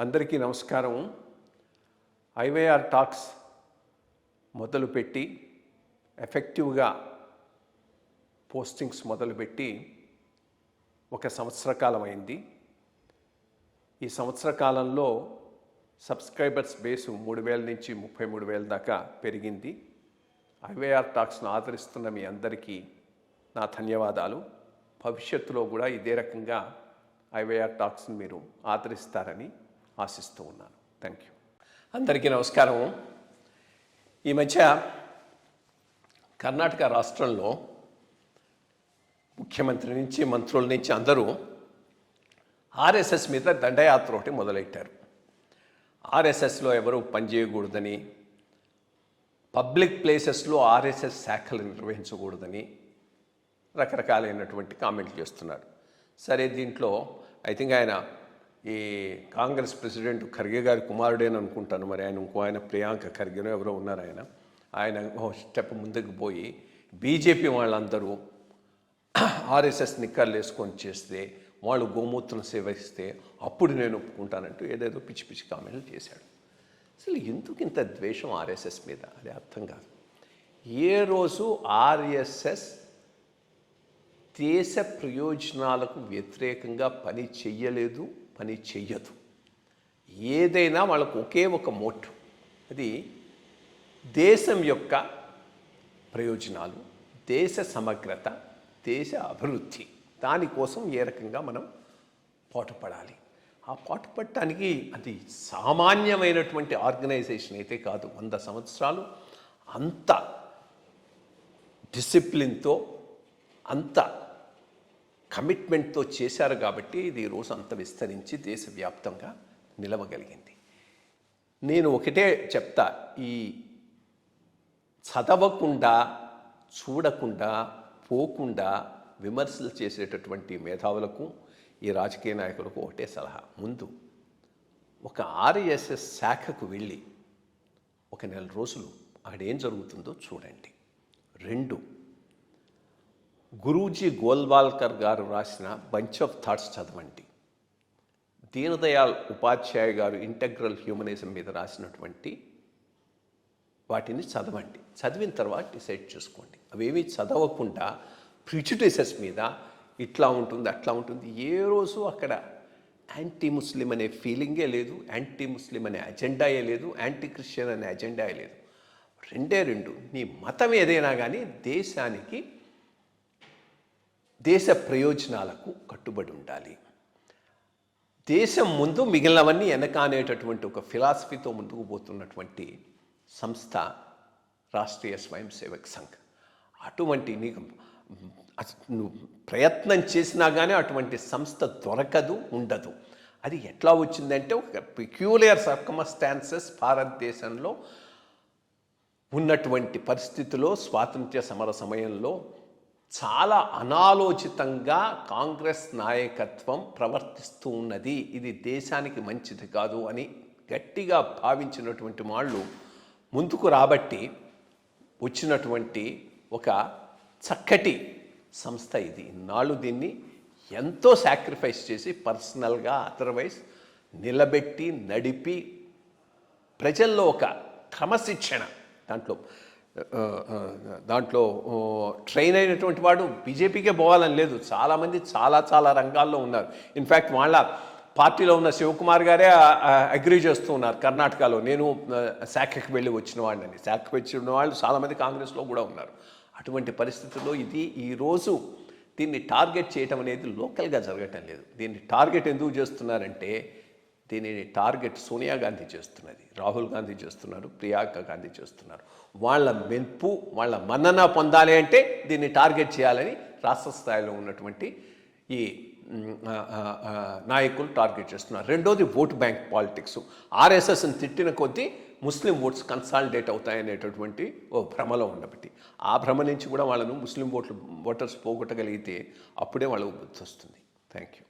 అందరికీ నమస్కారం. IYR talks మొదలుపెట్టి ఎఫెక్టివ్గా పోస్టింగ్స్ మొదలుపెట్టి ఒక సంవత్సర కాలం అయింది. ఈ సంవత్సర కాలంలో సబ్స్క్రైబర్స్ బేసు 3,000 నుంచి 33,000 దాకా పెరిగింది. ఐవైఆర్ టాక్స్ను ఆదరిస్తున్న మీ అందరికీ నా ధన్యవాదాలు. భవిష్యత్తులో కూడా ఇదే రకంగా ఐవైఆర్ టాక్స్ని మీరు ఆదరిస్తారని ఆశిస్తూ ఉన్నాను. Thank you. అందరికీ నమస్కారం. ఈ మధ్య కర్ణాటక రాష్ట్రంలో ముఖ్యమంత్రి నుంచి మంత్రుల నుంచి అందరూ ఆర్ఎస్ఎస్ మీద దండయాత్ర ఒకటి మొదలెట్టారు. ఆర్ఎస్ఎస్లో ఎవరు పనిచేయకూడదని, పబ్లిక్ ప్లేసెస్లో ఆర్ఎస్ఎస్ శాఖలు నిర్వహించకూడదని రకరకాలైనటువంటి కామెంట్లు చేస్తున్నారు. సరే, దీంట్లో ఐ థింక్ ఆయన ఈ కాంగ్రెస్ ప్రెసిడెంట్ ఖర్గే గారి కుమారుడేని అనుకుంటాను. మరి ఆయన ప్రియాంక ఖర్గేనో ఎవరో ఉన్నారు. ఆయన స్టెప్ ముందుకు పోయి బీజేపీ వాళ్ళందరూ ఆర్ఎస్ఎస్ నిక్కర్లు వేసుకొని చేస్తే, వాళ్ళు గోమూత్రం సేవిస్తే అప్పుడు నేను ఒప్పుకుంటానంటూ ఏదేదో పిచ్చి పిచ్చి కామెంట్లు చేశాడు. అసలు ఎందుకు ఇంత ద్వేషం ఆర్ఎస్ఎస్ మీద అది అర్థం కాదు. ఏ రోజు ఆర్ఎస్ఎస్ దేశ ప్రయోజనాలకు వ్యతిరేకంగా పని చెయ్యలేదు, పని చెయ్యదు. ఏదైనా వాళ్ళకు ఒకే ఒక మోటివ్, అది దేశం యొక్క ప్రయోజనాలు, దేశ సమగ్రత, దేశ అభివృద్ధి. దానికోసం ఏ రకంగా మనం పాటుపడాలి. ఆ పాటుపడటానికి అది సామాన్యమైనటువంటి ఆర్గనైజేషన్ అయితే కాదు. 100 సంవత్సరాలు అంత డిసిప్లిన్తో, అంత కమిట్మెంట్తో చేశారు కాబట్టి ఇది ఈరోజు అంత విస్తరించి దేశవ్యాప్తంగా నిలవగలిగింది. నేను ఒకటే చెప్తా, ఈ చదవకుండా, చూడకుండా, పోకుండా విమర్శలు చేసేటటువంటి మేధావులకు, ఈ రాజకీయ నాయకులకు ఒకటే సలహా. ముందు ఒక ఆర్ఎస్ఎస్ శాఖకు వెళ్ళి ఒక 1 నెల రోజులు అక్కడ ఏం జరుగుతుందో చూడండి. 2, గురూజీ గోల్వాల్కర్ గారు రాసిన బంచ్ ఆఫ్ థాట్స్ చదవండి. దీనదయాళ్ ఉపాధ్యాయ గారు ఇంటెగ్రల్ హ్యూమనిజం మీద రాసినటువంటి వాటిని చదవండి. చదివిన తర్వాత డిసైడ్ చేసుకోండి. అవేమీ చదవకుండా ప్రిజుడిసెస్ మీద ఇట్లా ఉంటుంది, అట్లా ఉంటుంది. ఏ రోజు అక్కడ యాంటీ ముస్లిం అనే ఫీలింగే లేదు, యాంటీ ముస్లిం అనే అజెండాయే లేదు, యాంటీ క్రిస్టియన్ అనే అజెండాయే లేదు. 2 నీ మతం ఏదైనా కానీ దేశానికి, దేశ ప్రయోజనాలకు కట్టుబడి ఉండాలి. దేశం ముందు, మిగిలినవన్నీ వెనక అనేటటువంటి ఒక ఫిలాసఫీతో ముందుకు పోతున్నటువంటి సంస్థ రాష్ట్రీయ స్వయం సేవక్ సంఘ్. అటువంటి నువ్వు ప్రయత్నం చేసినా కానీ అటువంటి సంస్థ దొరకదు, ఉండదు. అది ఎట్లా వచ్చిందంటే ఒక పెక్యూలియర్ సర్కమ్స్టాన్సెస్, భారతదేశంలో ఉన్నటువంటి పరిస్థితిలో, స్వాతంత్ర్య సమర సమయంలో చాలా అనాలోచితంగా కాంగ్రెస్ నాయకత్వం ప్రవర్తిస్తూ ఉన్నది. ఇది దేశానికి మంచిది కాదు అని గట్టిగా భావించినటువంటి వాళ్ళు ముందుకు రాబట్టి వచ్చినటువంటి ఒక చక్కటి సంస్థ ఇది. ఇన్నాళ్ళు దీన్ని ఎంతో సాక్రిఫైస్ చేసి పర్సనల్గా, అదర్వైజ్ నిలబెట్టి, నడిపి ప్రజల్లో ఒక క్రమశిక్షణ, దాంట్లో ట్రైన్ అయినటువంటి వాడు బీజేపీకే పోవాలని లేదు. చాలామంది చాలా రంగాల్లో ఉన్నారు. ఇన్ఫ్యాక్ట్ వాళ్ళ పార్టీలో ఉన్న శివకుమార్ గారే అగ్రీ చేస్తూ ఉన్నారు కర్ణాటకలో. నేను శాఖకి వెళ్ళి వచ్చిన వాడిని, శాఖకి వచ్చిన వాళ్ళు చాలామంది కాంగ్రెస్లో కూడా ఉన్నారు. అటువంటి పరిస్థితుల్లో ఇది ఈరోజు దీన్ని టార్గెట్ చేయటం అనేది లోకల్గా జరగటం లేదు. దీన్ని టార్గెట్ ఎందుకు చేస్తున్నారంటే, దీనిని టార్గెట్ సోనియా గాంధీ చేస్తున్నది, రాహుల్ గాంధీ చేస్తున్నారు, ప్రియాంక గాంధీ చేస్తున్నారు. వాళ్ళ మెప్పు, వాళ్ళ మన్నన పొందాలి అంటే దీన్ని టార్గెట్ చేయాలని రాష్ట్ర స్థాయిలో ఉన్నటువంటి ఈ నాయకులు టార్గెట్ చేస్తున్నారు. 2వది ఓట్ బ్యాంక్ పాలిటిక్స్. ఆర్ఎస్ఎస్ని తిట్టిన కొద్దీ ముస్లిం ఓట్స్ కన్సాలిడేట్ అవుతాయనేటటువంటి ఓ భ్రమలో ఉండబట్టి, ఆ భ్రమ నుంచి కూడా వాళ్ళను ముస్లిం ఓటర్స్ పోగొట్టగలిగితే అప్పుడే వాళ్ళకు బుద్ధి వస్తుంది. Thank you.